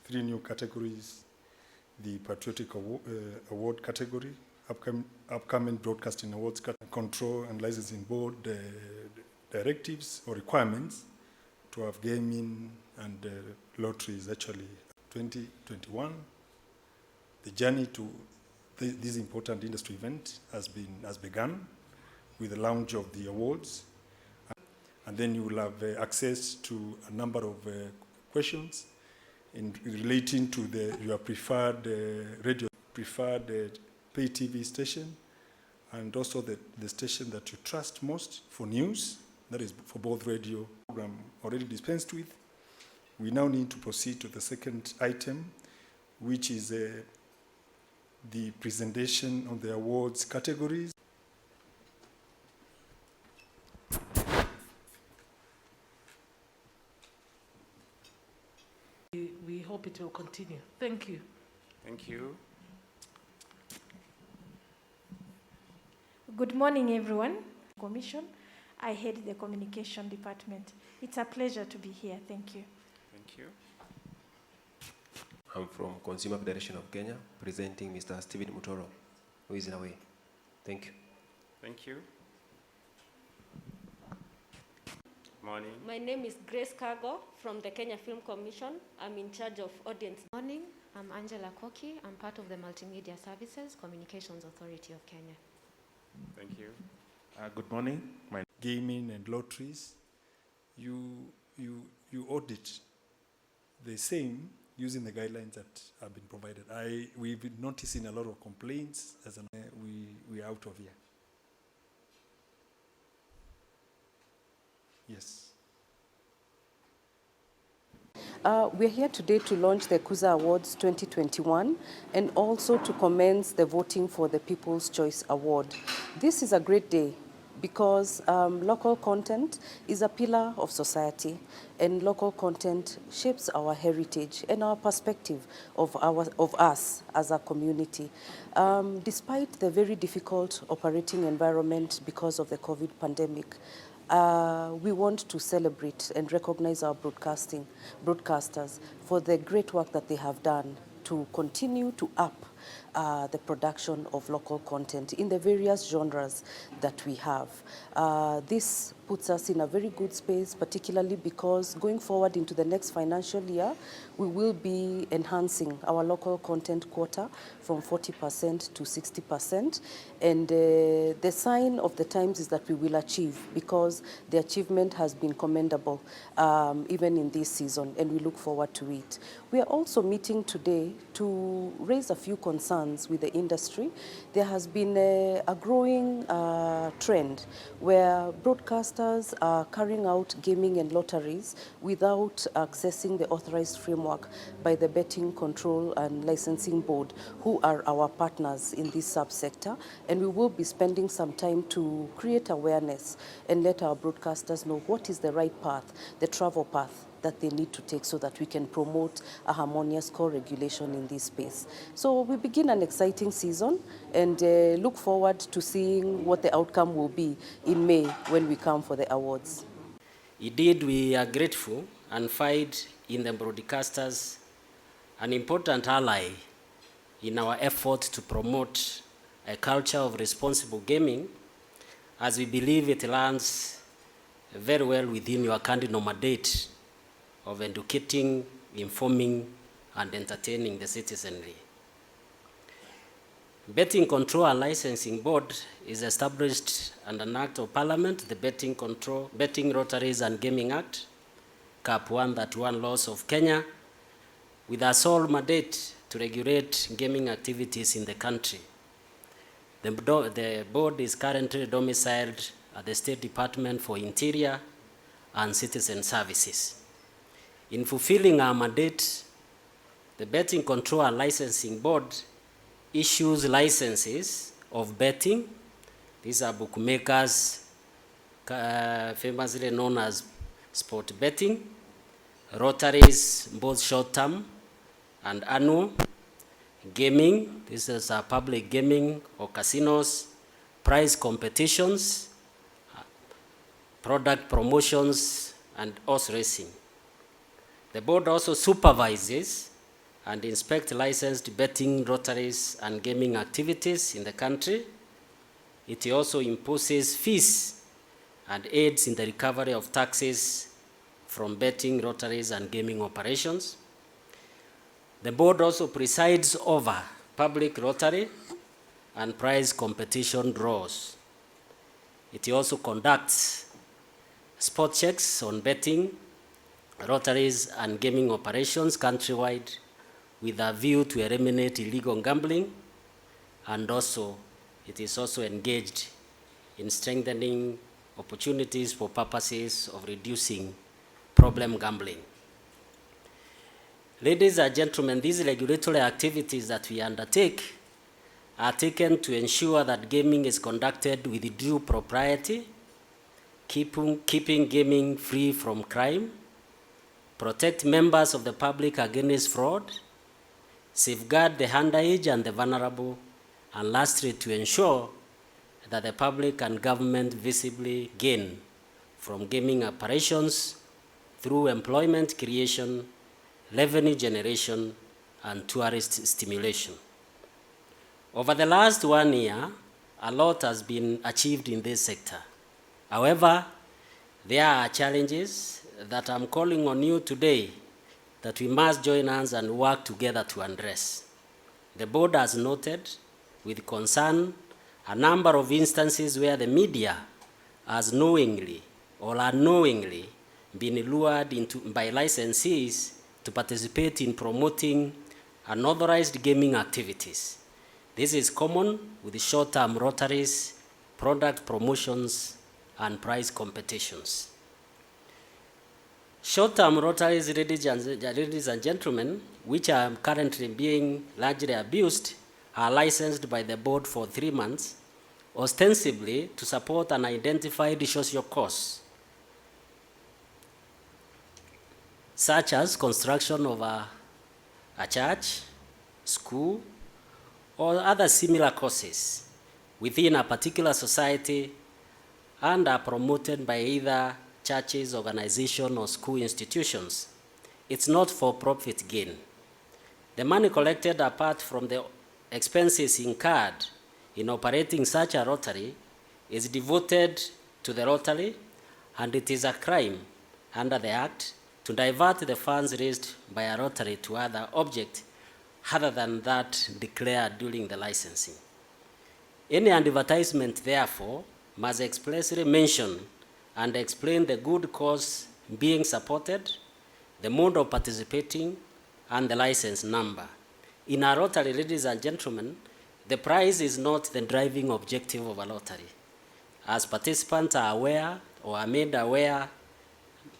3 new categories: the Patriotic Award category, upcoming Broadcasting Awards, Control and Licensing Board directives or requirements to have gaming and lotteries. Actually, 2021, the journey to this important industry event has begun with the launch of the awards, and then you will have access to a number of questions in relating to your preferred preferred pay TV station, and also the station that you trust most for news. That is for both radio program already dispensed with. We now need to proceed to the second item, which is the presentation of the awards categories. We hope it will continue. Thank you. Thank you. Good morning, everyone. Commission, I head the communication department. It's a pleasure to be here. Thank you. Thank you. I'm from Consumer Federation of Kenya, presenting Mr. Stephen Mutoro, who is away. Thank you. Thank you. Morning. My name is Grace Cargo from the Kenya Film Commission. I'm in charge of audience. Morning, I'm Angela Koki. I'm part of the Multimedia Services Communications Authority of Kenya. Thank you. Good morning. Gaming and lotteries, you audit the same using the guidelines that have been provided. We've been noticing a lot of complaints as we are out of here. Yes. We're here today to launch the KUZA Awards 2021 and also to commence the voting for the People's Choice Award. This is a great day because local content is a pillar of society, and local content shapes our heritage and our perspective of us as a community. Despite the very difficult operating environment because of the COVID pandemic, we want to celebrate and recognize our broadcasters for the great work that they have done to continue to up the production of local content in the various genres that we have. This puts us in a very good space, particularly because going forward into the next financial year, we will be enhancing our local content quota from 40% to 60%. And the sign of the times is that we will achieve, because the achievement has been commendable even in this season, and we look forward to it. We are also meeting today to raise a few concerns with the industry. There has been a growing trend where broadcasters are carrying out gaming and lotteries without accessing the authorized framework by the Betting Control and Licensing Board, who are our partners in this subsector. And we will be spending some time to create awareness and let our broadcasters know what is the right path, the travel path that they need to take so that we can promote a harmonious co-regulation in this space. So we begin an exciting season and look forward to seeing what the outcome will be in May when we come for the awards. Indeed, we are grateful and find in the broadcasters an important ally in our effort to promote a culture of responsible gaming, as we believe it lands very well within your cardinal mandate of educating, informing, and entertaining the citizenry. Betting Control and Licensing Board is established under an Act of Parliament, the Betting Lotteries and Gaming Act, Cap 131 laws of Kenya, with a sole mandate to regulate gaming activities in the country. The board is currently domiciled at the State Department for Interior and Citizen Services. In fulfilling our mandate, the Betting Control and Licensing Board issues licenses of betting. These are bookmakers, famously known as sport betting, lotteries, both short-term and annual, gaming, this is public gaming or casinos, prize competitions, product promotions, and horse racing. The board also supervises and inspect licensed betting rotaries and gaming activities in the country. It also imposes fees and aids in the recovery of taxes from betting rotaries and gaming operations. The board also presides over public rotary and prize competition draws. It also conducts spot checks on betting, rotaries, and gaming operations countrywide with a view to eliminate illegal gambling, and also it is also engaged in strengthening opportunities for purposes of reducing problem gambling. Ladies and gentlemen, these regulatory activities that we undertake are taken to ensure that gaming is conducted with due propriety, keeping gaming free from crime, protect members of the public against fraud, safeguard the underage and the vulnerable, and lastly, to ensure that the public and government visibly gain from gaming operations through employment creation, revenue generation, and tourist stimulation. Over the last 1 year, a lot has been achieved in this sector. However, there are challenges that I'm calling on you today that we must join hands and work together to address. The board has noted with concern a number of instances where the media has knowingly or unknowingly been lured into by licensees to participate in promoting unauthorized gaming activities. This is common with short-term rotaries, product promotions, and prize competitions. Short-term rotaries, ladies and gentlemen, which are currently being largely abused, are licensed by the board for 3 months, ostensibly to support an identified social cause, such as construction of a church, school, or other similar causes within a particular society, and are promoted by either churches, organizations, or school institutions. It's not for profit gain. The money collected apart from the expenses incurred in operating such a rotary is devoted to the rotary, and it is a crime under the Act to divert the funds raised by a rotary to other object other than that declared during the licensing. Any advertisement, therefore, must expressly mention and explain the good cause being supported, the mode of participating, and the license number. In a rotary, ladies and gentlemen, the prize is not the driving objective of a lottery. As participants are aware or are made aware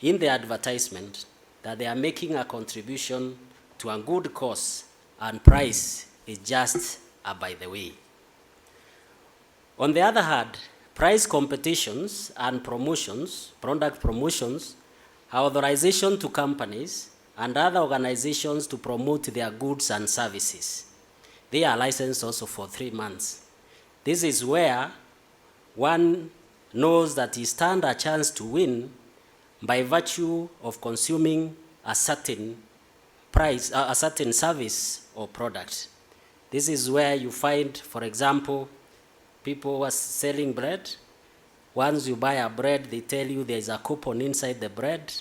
in the advertisement that they are making a contribution to a good cause, and prize is just a by the way. On the other hand, prize competitions and promotions, product promotions, are authorization to companies and other organizations to promote their goods and services. They are licensed also for 3 months. This is where one knows that he stands a chance to win by virtue of consuming a certain price, a certain service or product. This is where you find, for example, people who are selling bread. Once you buy a bread, they tell you there is a coupon inside the bread.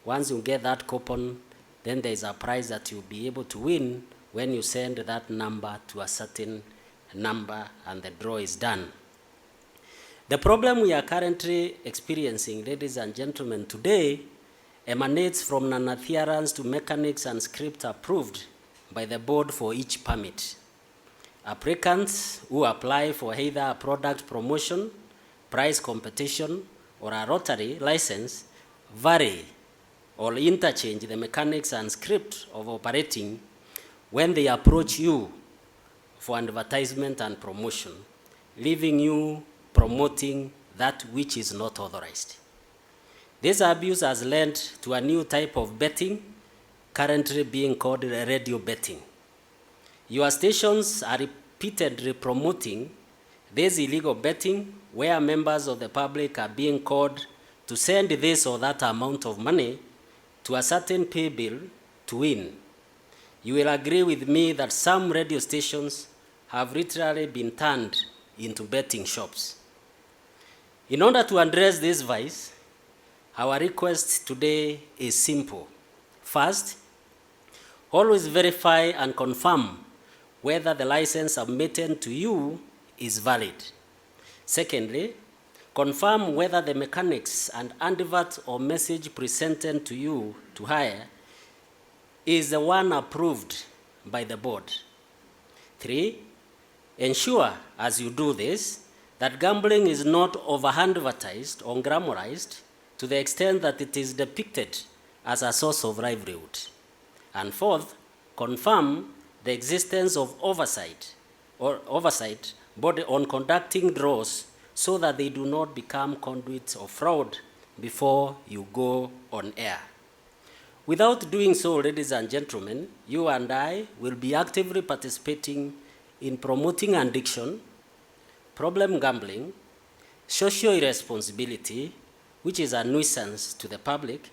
Once you get that coupon, then there is a prize that you'll be able to win when you send that number to a certain number and the draw is done. The problem we are currently experiencing, ladies and gentlemen, today emanates from non-adherence to mechanics and script approved by the board for each permit. Applicants who apply for either a product promotion, prize competition, or a rotary license vary or interchange the mechanics and script of operating when they approach you for advertisement and promotion, leaving you promoting that which is not authorized. This abuse has led to a new type of betting currently being called radio betting. Your stations are repeatedly promoting this illegal betting where members of the public are being called to send this or that amount of money to a certain pay bill to win. you will agree with me that some radio stations have literally been turned into betting shops. In order to address this vice, our request today is simple. First, always verify and confirm whether the license submitted to you is valid. Secondly, confirm whether the mechanics and advert or message presented to you to hire is the one approved by the board. 3, ensure as you do this that gambling is not over-advertised or glamorized to the extent that it is depicted as a source of livelihood. And 4th, confirm the existence of oversight body on conducting draws so that they do not become conduits of fraud before you go on air. Without doing so, ladies and gentlemen, you and I will be actively participating in promoting addiction, problem gambling, social irresponsibility, which is a nuisance to the public,